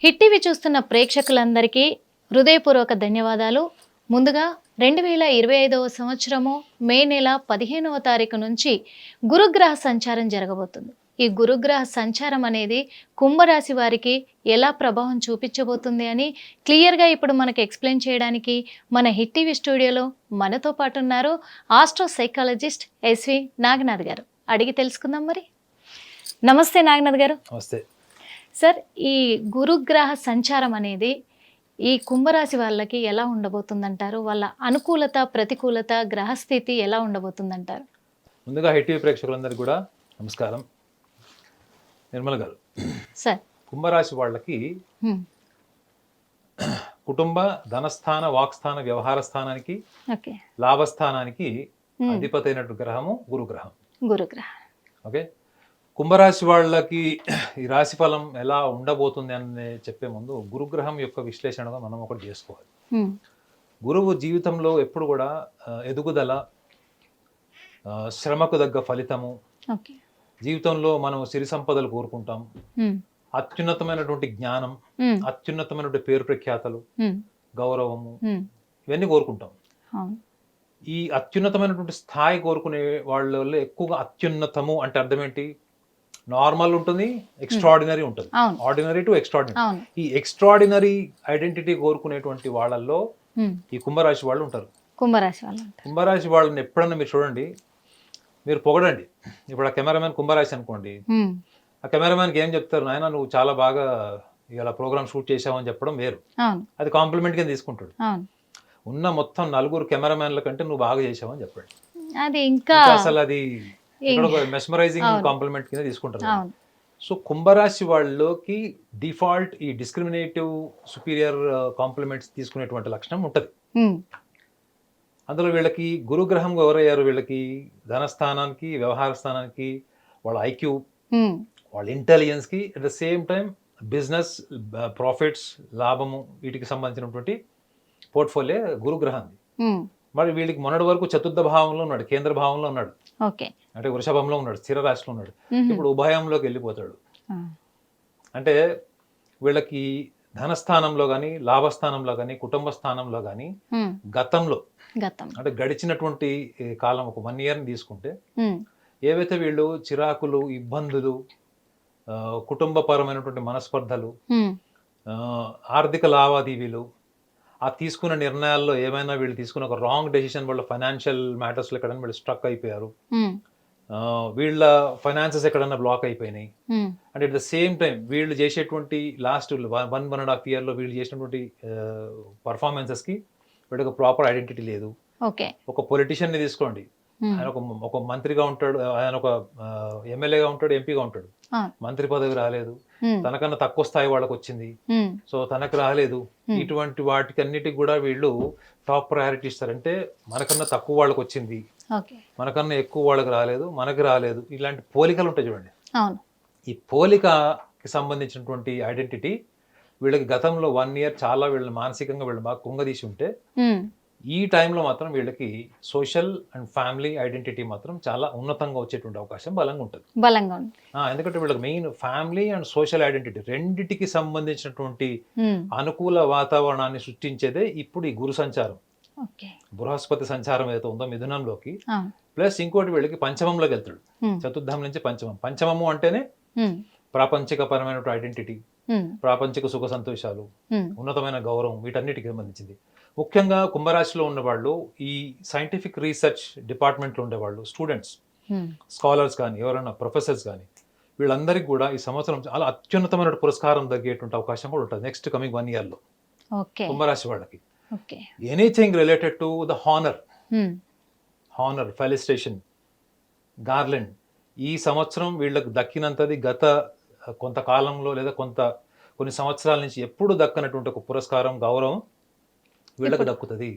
Hit TV చూస్తున్న ప్రేక్షకులందరికీ హృదయపూర్వక ధన్యవాదాలు. ముందుగా 2025వ సంవత్సరము మే నెల 15వ తారీఖు నుంచి గురుగ్రహ సంచారం జరగబోతుంది. ఈ గురుగ్రహ సంచారం అనేది కుంభరాశి వారికి ఎలా ప్రభావం చూపించబోతుంది అని క్లియర్గా ఇప్పుడు మనకు ఎక్స్ప్లెయిన్ చేయడానికి మన హిట్ టీవీ స్టూడియోలో మనతో పాటు ఉన్నారు ఆస్ట్రో సైకాలజిస్ట్ ఎస్వి నాగనాథ్ గారు. అడిగి తెలుసుకుందాం మరి. నమస్తే నాగనాథ్ గారు. నమస్తే సార్, ఈ గురుగ్రహ సంచారం అనేది ఈ కుంభరాశి వాళ్ళకి ఎలా ఉండబోతుందంటారు? వాళ్ళ అనుకూలత ప్రతికూలత గ్రహస్థితి ఎలా ఉండబోతుందంటారు? ముందుగా హిట్ ప్రేక్షకులందరికీ కూడా నమస్కారం. నిర్మల గారు, సార్ కుంభరాశి వాళ్ళకి కుటుంబ ధనస్థాన వాక్స్థాన వ్యవహార స్థానానికి ఓకే లాభస్థానానికి అధిపతి అయినట్టు గ్రహము గురుగ్రహం. గురుగ్రహం ఓకే, కుంభరాశి వాళ్ళకి ఈ రాశి ఫలం ఎలా ఉండబోతుంది అని చెప్పే ముందు గురుగ్రహం యొక్క విశ్లేషణగా మనం ఒకటి చేసుకోవాలి. గురువు జీవితంలో ఎప్పుడు కూడా ఎదుగుదల, శ్రమకు తగ్గ ఫలితము, జీవితంలో మనం సిరి సంపదలు కోరుకుంటాం, అత్యున్నతమైనటువంటి జ్ఞానం, అత్యున్నతమైనటువంటి పేరు ప్రఖ్యాతలు, గౌరవము, ఇవన్నీ కోరుకుంటాం. ఈ అత్యున్నతమైనటువంటి స్థాయి కోరుకునే వాళ్ళలో ఎక్కువగా అత్యున్నతము అంటే అర్థం ఏంటి? నార్మల్ ఉంటుంది, ఎక్స్ట్రాడినరీ ఉంటుంది, ఆర్డినరీ టు ఎక్స్ట్రాడినరీ. ఈ ఎక్స్ట్రాడినరీ ఐడెంటిటీ కోరుకునేటువంటి వాళ్ళల్లో ఈ కుంభరాశి వాళ్ళు ఉంటారు. కుంభరాశి వాళ్ళని ఎప్పుడన్నా మీరు చూడండి, మీరు పొగడండి. ఇప్పుడు ఆ కెమెరామెన్ కుంభరాశి అనుకోండి, ఆ కెమెరామెన్కి ఏం చెప్తారు? నాయన నువ్వు చాలా బాగా ఇలా ప్రోగ్రామ్ షూట్ చేసావు అని చెప్పడం వేరు, అది కాంప్లిమెంట్ గా తీసుకుంటాడు. ఉన్న మొత్తం నలుగురు కెమెరామెన్ల కంటే నువ్వు బాగా చేసావు అని చెప్పండి, అది ఇంకా అసలు అది మెస్మరైజింగ్ కాంప్లిమెంట్ కింద తీసుకుంటారు. సో కుంభరాశి వాళ్ళకి డిఫాల్ట్ ఈ డిస్క్రిమినేటివ్ సుపీరియర్ కాంప్లిమెంట్స్ తీసుకునేటువంటి లక్షణం ఉంటుంది. అందులో వీళ్ళకి గురుగ్రహం ఎవరయ్యారు? వీళ్ళకి ధనస్థానానికి వ్యవహార స్థానానికి వాళ్ళ ఐక్యూ, వాళ్ళ ఇంటెలిజెన్స్ కి, at the same time business profits లాభము వీటికి సంబంధించినటువంటి పోర్ట్ఫోలియో గురుగ్రహాన్ని. మరి వీళ్ళకి మొన్నటి వరకు చతుర్థ భావంలో ఉన్నాడు, కేంద్ర భావంలో ఉన్నాడు, అంటే వృషభంలో ఉన్నాడు, స్థిర రాశిలో ఉన్నాడు. ఇప్పుడు ఉభయంలోకి వెళ్ళిపోతాడు. అంటే వీళ్ళకి ధనస్థానంలో కానీ, లాభస్థానంలో కానీ, కుటుంబ స్థానంలో కానీ గతంలో అంటే గడిచినటువంటి కాలం ఒక 1 year తీసుకుంటే ఏవైతే వీళ్ళు చిరాకులు, ఇబ్బందులు, కుటుంబపరమైనటువంటి మనస్పర్ధలు, ఆర్థిక లావాదేవీలు, ఆ తీసుకున్న నిర్ణయాల్లో ఏమైనా వీళ్ళు తీసుకున్న ఒక రాంగ్ డెసిషన్ వల్ల ఫైనాన్షియల్ మ్యాటర్స్లో ఎక్కడైనా వీళ్ళు స్ట్రక్ అయిపోయారు, వీళ్ళ ఫైనాన్సెస్ ఎక్కడన్నా బ్లాక్ అయిపోయినాయి అంటే అట్ ద సేమ్ టైం వీళ్ళు చేసేటువంటి లాస్ట్ 1.5 year లో వీళ్ళు చేసినటువంటి పర్ఫార్మెన్సెస్కి వీళ్ళకి ప్రాపర్ ఐడెంటిటీ లేదు. ఒక పొలిటీషియన్ని తీసుకోండి, ఆయన ఒక మంత్రిగా ఉంటాడు, ఆయన ఒక ఎమ్మెల్యేగా ఉంటాడు, ఎంపీగా ఉంటాడు, మంత్రి పదవి రాలేదు, తనకన్నా తక్కువ స్థాయి వాళ్ళకి వచ్చింది, సో తనకు రాలేదు. ఇటువంటి వాటికి అన్నిటికి కూడా వీళ్ళు టాప్ ప్రయారిటీ ఇస్తారంటే మనకన్నా తక్కువ వాళ్ళకి వచ్చింది, మనకన్నా ఎక్కువ వాళ్ళకి రాలేదు, మనకి రాలేదు. ఇలాంటి పోలికలు ఉంటాయి చూడండి. ఈ పోలికకి సంబంధించినటువంటి ఐడెంటిటీ వీళ్ళకి గతంలో 1 year చాలా వీళ్ళని మానసికంగా వీళ్ళు బాగా కుంగదీసి ఉంటే, ఈ టైంలో మాత్రం వీళ్ళకి సోషల్ అండ్ ఫ్యామిలీ ఐడెంటిటీ మాత్రం చాలా ఉన్నతంగా వచ్చేటువంటి అవకాశం బలంగా ఉంటుంది. ఎందుకంటే వీళ్ళకి main family and social identity రెండిటికి సంబంధించినటువంటి అనుకూల వాతావరణాన్ని సృష్టించేదే ఇప్పుడు ఈ గురు సంచారం. బృహస్పతి సంచారం ఏదైతే ఉందో మిథునంలోకి, ప్లస్ ఇంకోటి వీళ్ళకి పంచమంలోకి వెళ్తాడు, చతుర్థం నుంచి పంచమం. పంచమము అంటేనే ప్రాపంచికపరమైన ఐడెంటిటీ, ప్రాపంచిక సుఖ సంతోషాలు, ఉన్నతమైన గౌరవం, వీటన్నిటికి సంబంధించింది. ముఖ్యంగా కుంభరాశిలో ఉన్నవాళ్ళు ఈ సైంటిఫిక్ రీసెర్చ్ డిపార్ట్మెంట్లో ఉండేవాళ్ళు, స్టూడెంట్స్, స్కాలర్స్ కానీ, ఎవరైనా ప్రొఫెసర్స్ కానీ, వీళ్ళందరికీ కూడా ఈ సంవత్సరం చాలా అత్యున్నతమైన పురస్కారం తగ్గేటువంటి అవకాశం కూడా ఉంటుంది నెక్స్ట్ కమింగ్ 1 year లో కుంభరాశి వాళ్ళకి. Anything related to the honour, felicitation, garland, ఈ సంవత్సరం వీళ్ళకి దక్కినంతది గత కొంతకాలంలో లేదా కొన్ని సంవత్సరాల నుంచి ఎప్పుడు దక్కనటువంటి ఒక పురస్కారం, గౌరవం వీళ్ళకి దక్కుతుంది.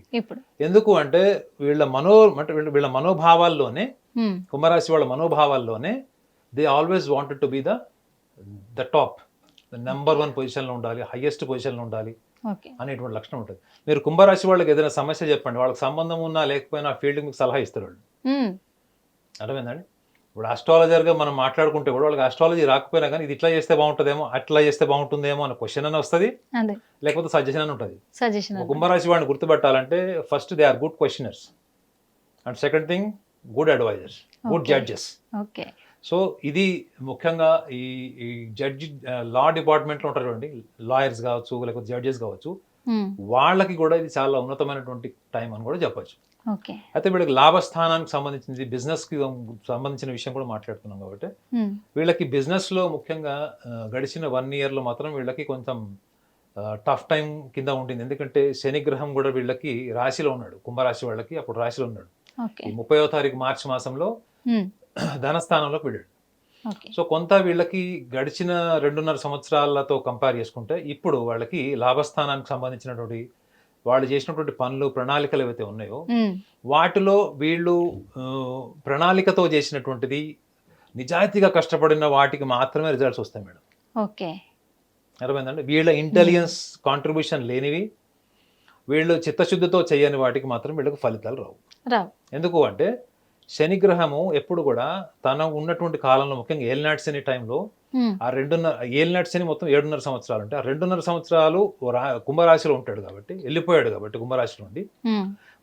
ఎందుకు అంటే వీళ్ళ మనోభావాల్లోనే, కుంభరాశి వాళ్ళ మనోభావాల్లోనే they always wanted to be the top, the number 1 పొజిషన్లో ఉండాలి, హైయెస్ట్ పొజిషన్లో ఉండాలి అనేటువంటి లక్షణం ఉంటుంది. మీరు కుంభరాశి వాళ్ళకి ఏదైనా సమస్య చెప్పండి, వాళ్ళకి సంబంధం ఉన్నా లేకపోయినా ఫీల్డ్ మీకు సలహా ఇస్తారు వాళ్ళు. అర్థమైందండి? ఇప్పుడు ఆస్ట్రాలజర్గా మనం మాట్లాడుకుంటే కూడా వాళ్ళకి ఆస్ట్రాలజీ రాకపోయినా కానీ ఇది ఇట్లా చేస్తే బాగుంటుందేమో అట్లా చేస్తే బాగుంటుందేమో అనే క్వశ్చన్ అని వస్తుంది, అదే లేకపోతే సజెషన్ అని ఉంటుంది. సజెషన్ ఒక కుంభరాశి వాడిని గుర్తుపెట్టాలంటే first they are good questioners and second thing good advisers, good Okay. Judges. Okay. So ఇది ముఖ్యంగా ఈ ఈ జడ్జి లా డిపార్ట్మెంట్లో ఉంటారు చూడండి, లాయర్స్ కావచ్చు లేకపోతే జడ్జెస్ కావచ్చు, వాళ్ళకి కూడా ఇది చాలా ఉన్నతమైనటువంటి టైం అని కూడా చెప్పొచ్చు. ఓకే. అయితే వీళ్ళకి లాభస్థానానికి సంబంధించింది, బిజినెస్కి సంబంధించిన విషయం కూడా మాట్లాడుతున్నాం కాబట్టి వీళ్ళకి బిజినెస్లో ముఖ్యంగా గడిచిన 1 yearలో మాత్రం వీళ్ళకి కొంచెం టఫ్ టైం కింద ఉంటుంది. ఎందుకంటే శని గ్రహం కూడా వీళ్ళకి రాశిలో ఉన్నాడు, కుంభరాశి వాళ్ళకి అప్పుడు రాశిలో ఉన్నాడు. ఓకే. ఈ 30వ తారీఖు మార్చి మాసంలో ధనస్థానంలోకి వెళ్ళాడు. ఓకే. సో కొంత వీళ్ళకి గడిచిన 2.5 సంవత్సరాలతో కంపేర్ చేసుకుంటే ఇప్పుడు వాళ్ళకి లాభస్థానానికి సంబంధించినటువంటి వాళ్ళు చేసినటువంటి పనులు, ప్రణాళికలు ఏవైతే ఉన్నాయో వాటిలో వీళ్ళు ప్రణాళికతో చేసినటువంటిది, నిజాయితీగా కష్టపడిన వాటికి మాత్రమే రిజల్ట్స్ వస్తాయి మేడం. ఓకే. అర్థమైందండి. వీళ్ళ ఇంటెలిజెన్స్ కాంట్రిబ్యూషన్ లేనివి, వీళ్ళు చిత్తశుద్ధితో చేయని వాటికి మాత్రం వీళ్ళకి ఫలితాలు రావు. రావు. ఎందుకు అంటే శనిగ్రహము ఎప్పుడు కూడా తన ఉన్నటువంటి కాలంలో, ముఖ్యంగా ఏలినాటి శని టైంలో, ఆ 2.5 ఏలినాటి శని మొత్తం 7.5 సంవత్సరాలు అంటే ఆ 2.5 సంవత్సరాలు కుంభరాశిలో ఉంటాడు కాబట్టి, వెళ్ళిపోయాడు కాబట్టి కుంభరాశి నుండి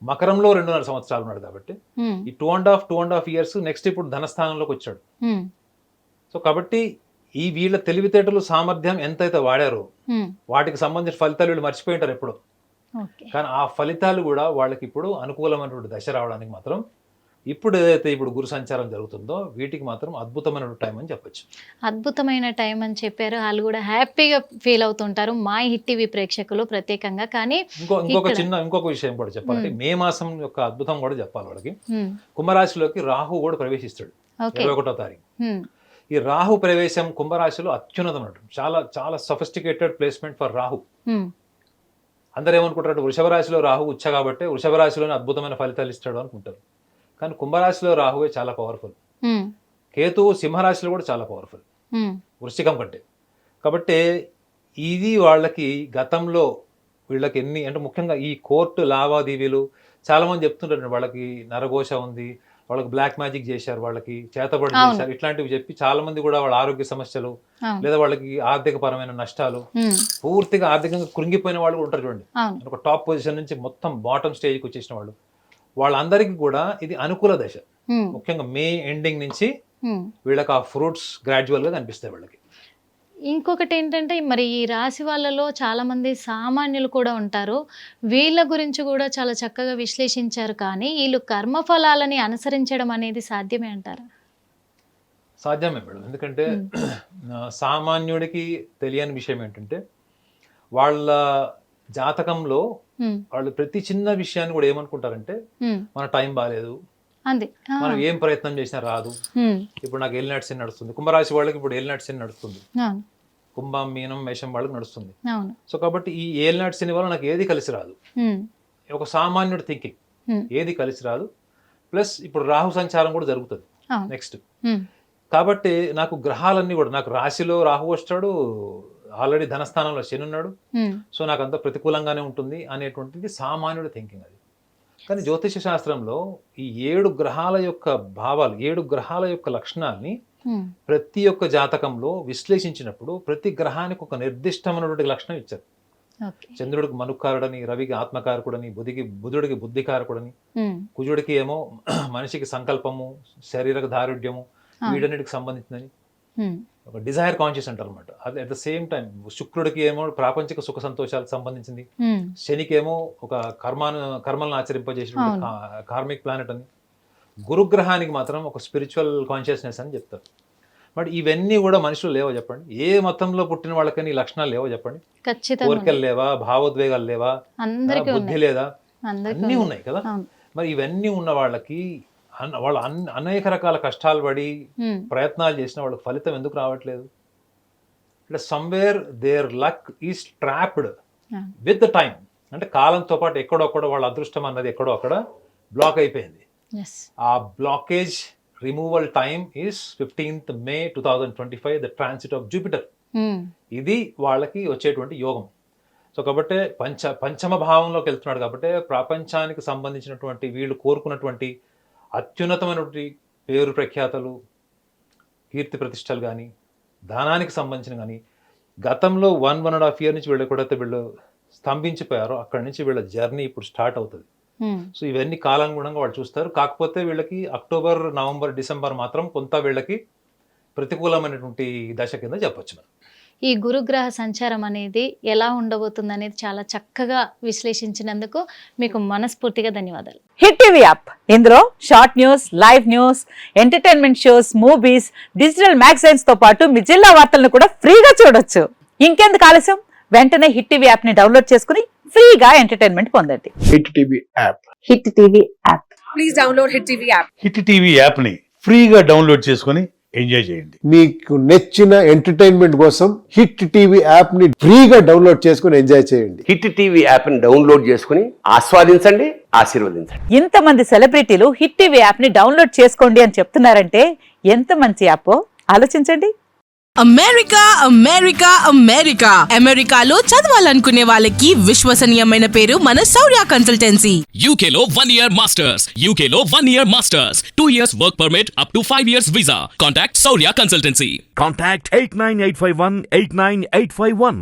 మకరంలో 2.5 సంవత్సరాలు ఉన్నాడు కాబట్టి ఈ 2.5 years నెక్స్ట్ ఇప్పుడు ధనస్థానంలోకి వచ్చాడు. సో కాబట్టి ఈ వీళ్ళ తెలివితేటలు, సామర్థ్యం ఎంతైతే వాడారో వాటికి సంబంధించిన ఫలితాలు వీళ్ళు మర్చిపోయింటారు ఎప్పుడు. కానీ ఆ ఫలితాలు కూడా వాళ్ళకి ఇప్పుడు అనుకూలమైనటువంటి దశ రావడానికి మాత్రం ఇప్పుడు ఏదైతే ఇప్పుడు గురు సంచారం జరుగుతుందో వీటికి మాత్రం అద్భుతమైన టైం అని చెప్పొచ్చు. అద్భుతమైన టైం అని చెప్పారు. వాళ్ళు కూడా హ్యాపీగా ఫీల్ అవుతుంటారు మా హిట్ టీవీ ప్రేక్షకులు ప్రత్యేకంగా. కానీ ఇంకొక విషయం కూడా చెప్పాలంటే మే మాసం యొక్క అద్భుతం కూడా చెప్పాలి వాళ్ళకి. కుంభరాశిలోకి రాహు కూడా ప్రవేశిస్తాడు 21వ తారీఖు. ఈ రాహు ప్రవేశం కుంభరాశిలో అత్యున్నతం, చాలా చాలా సఫిస్టికేటెడ్ ప్లేస్మెంట్ ఫర్ రాహు. అందరూ ఏమనుకుంటారు, వృషభ రాశిలో రాహు ఉచ్చ కాబట్టి వృషభ రాశిలోనే అద్భుతమైన ఫలితాలు ఇస్తాడు అనుకుంటారు. కానీ కుంభరాశిలో రాహువే చాలా పవర్ఫుల్. కేతువు సింహరాశిలో కూడా చాలా పవర్ఫుల్ వృశ్చికం కంటే. కాబట్టి ఇది వాళ్ళకి గతంలో వీళ్ళకి ఎన్ని అంటే ముఖ్యంగా ఈ కోర్టు లావాదేవీలు చాలా మంది చెప్తుంటారు, వాళ్ళకి నరఘోష ఉంది, వాళ్ళకి బ్లాక్ మ్యాజిక్ చేశారు, వాళ్ళకి చేతబడి చేశారు, ఇట్లాంటివి చెప్పి చాలా మంది కూడా వాళ్ళ ఆరోగ్య సమస్యలు లేదా వాళ్ళకి ఆర్థిక పరమైన నష్టాలు, పూర్తిగా ఆర్థికంగా కృంగిపోయిన వాళ్ళు కూడా ఉంటారు చూడండి. ఒక టాప్ పొజిషన్ నుంచి మొత్తం బాటమ్ స్టేజ్కి వచ్చేసిన వాళ్ళు, వాళ్ళందరికీ కూడా ఇది అనుకూల దశ. ముఖ్యంగా మే ఎండింగ్ నుంచి వీళ్ళకి ఆ ఫ్రూట్స్ గ్రాడ్యువల్ గా కనిపిస్తాయి వాళ్ళకి. ఇంకొకటి ఏంటంటే మరి ఈ రాశి వాళ్ళలో చాలా మంది సామాన్యులు కూడా ఉంటారు. వీళ్ళ గురించి కూడా చాలా చక్కగా విశ్లేషించారు. కానీ వీళ్ళు కర్మఫలాలని అనుసరించడం అనేది సాధ్యమే అంటారా? సాధ్యమే మేడం. ఎందుకంటే సామాన్యుడికి తెలియని విషయం ఏంటంటే వాళ్ళ జాతకంలో వాళ్ళు ప్రతి చిన్న విషయాన్ని కూడా ఏమనుకుంటారంటే మన టైం బాగాలేదు, మనం ఏం ప్రయత్నం చేసినా రాదు. ఇప్పుడు నాకు ఏలినాటి శని నడుస్తుంది, కుంభరాశి వాళ్ళకి ఇప్పుడు ఏలినాటి శని నడుస్తుంది, కుంభం, మీనం, మేషం వాళ్ళకి నడుస్తుంది. సో కాబట్టి ఈ ఏలినాటి శని వల్ల నాకు ఏది కలిసి రాదు, ఒక సామాన్యుడు థింకింగ్, ఏది కలిసి రాదు. ప్లస్ ఇప్పుడు రాహు సంచారం కూడా జరుగుతుంది నెక్స్ట్. కాబట్టి నాకు గ్రహాలన్నీ కూడా, నాకు రాశిలో రాహు వస్తాడు, ఆల్రెడీ ధనస్థానంలో శని ఉన్నాడు, సో నాకు అంతా ప్రతికూలంగానే ఉంటుంది అనేటువంటిది సామాన్యుడి థింకింగ్ అది. కానీ జ్యోతిష శాస్త్రంలో ఈ 7 గ్రహాల యొక్క భావాలు, 7 గ్రహాల యొక్క లక్షణాలని ప్రతి ఒక్క జాతకంలో విశ్లేషించినప్పుడు ప్రతి గ్రహానికి ఒక నిర్దిష్టమైనటువంటి లక్షణం ఇచ్చారు. చంద్రుడికి మనుకారుడని, రవికి ఆత్మకారకుడని, బుధుడికి బుద్ధికారకుడని, కుజుడికి ఏమో మనిషికి సంకల్పము, శరీర దారుఢ్యము, వీటన్నిటికి సంబంధించిందని ఒక డిజైర్ కాన్షియస్ అంటారు అనమాట. అది అట్ ద సేమ్ టైం శుక్రుడికి ఏమో ప్రాపంచిక సుఖ సంతోషాలకు సంబంధించింది, శనికి ఏమో ఒక కర్మలను ఆచరింపజేసిన కార్మిక్ ప్లానెట్ అని, గురుగ్రహానికి మాత్రం ఒక స్పిరిచువల్ కాన్షియస్నెస్ అని చెప్తారు. బట్ ఇవన్నీ కూడా మనుషులు లేవో చెప్పండి? ఏ మతంలో పుట్టిన వాళ్ళకని ఈ లక్షణాలు లేవో చెప్పండి? కోరికలు లేవా, భావోద్వేగాలు లేవా, బుద్ధి లేదా? అన్నీ ఉన్నాయి కదా. మరి ఇవన్నీ ఉన్న వాళ్ళకి వాళ్ళు అనేక రకాల కష్టాలు పడి ప్రయత్నాలు చేసిన వాళ్ళకి ఫలితం ఎందుకు రావట్లేదు? అంటే somewhere there luck is trapped with the time. అంటే కాలంతో పాటు ఎక్కడొక్కడ వాళ్ళ అదృష్టం అన్నది ఎక్కడో అక్కడ బ్లాక్ అయిపోయింది. ఆ blockage removal time is 15th May 2025, the transit of Jupiter. ఇది వాళ్ళకి వచ్చేటువంటి యోగం. సో కాబట్టి పంచమ భావంలోకి వెళ్తున్నాడు కాబట్టి ప్రపంచానికి సంబంధించినటువంటి వీళ్ళు కోరుకున్నటువంటి అత్యున్నతమైనటువంటి పేరు ప్రఖ్యాతలు, కీర్తి ప్రతిష్టలు కానీ దానానికి సంబంధించిన కానీ గతంలో 1.5 year నుంచి వీళ్ళు ఎక్కడైతే వీళ్ళు స్తంభించిపోయారో అక్కడి నుంచి వీళ్ళ జర్నీ ఇప్పుడు స్టార్ట్ అవుతుంది. సో ఇవన్నీ కాలానుగుణంగా వాళ్ళు చూస్తారు. కాకపోతే వీళ్ళకి అక్టోబర్, నవంబర్, డిసెంబర్ మాత్రం కొంత వీళ్ళకి ప్రతికూలమైనటువంటి దశ కింద చెప్పొచ్చు మనం. ఈ గురుగ్రహ సంచారం అనేది ఎలా ఉండబోతుంది అనేది చాలా చక్కగా విశ్లేషించినందుకు మీకు మనస్ఫూర్తిగా ధన్యవాదాలు. హిట్ టీవీ యాప్, ఇందులో short news, live news, entertainment shows, movies, digital magazines తో పాటు మీ జిల్లా వార్తలను కూడా ఫ్రీగా చూడొచ్చు. ఇంకెందుకు ఆలస్యం, వెంటనే హిట్ టీవీ యాప్ ని డౌన్లోడ్ చేసుకుని ఫ్రీగా ఎంటర్టైన్మెంట్ పొందండి. Hit TV app. Hit TV app. Please download Hit TV app. Hit TV యాప్ని ఫ్రీగా డౌన్లోడ్ చేసుకొని ఎంజాయ్ చేయండి. మీకు నచ్చిన ఎంటర్టైన్మెంట్ కోసం హిట్ టీవీ యాప్ ని ఫ్రీగా డౌన్లోడ్ చేసుకుని ఎంజాయ్ చేయండి. హిట్ టీవీ యాప్ని డౌన్లోడ్ చేసుకుని ఆస్వాదించండి, ఆశీర్వదించండి. ఇంతమంది సెలబ్రిటీలు హిట్ టీవీ యాప్ ని డౌన్లోడ్ చేసుకోండి అని చెప్తున్నారంటే ఎంత మంచి యాప్ ఆలోచించండి. అమెరికా అమెరికా అమెరికా అమెరికాలో చదవాలనుకునే వాళ్ళకి విశ్వసనీయమైన పేరు మన శౌర్య కన్సల్టెన్సీ. UK లో 1 year masters. UK లో 1 year masters. 2 years work permit up to 5 years visa. Contact Saurya Consultancy. Contact 89851 89851.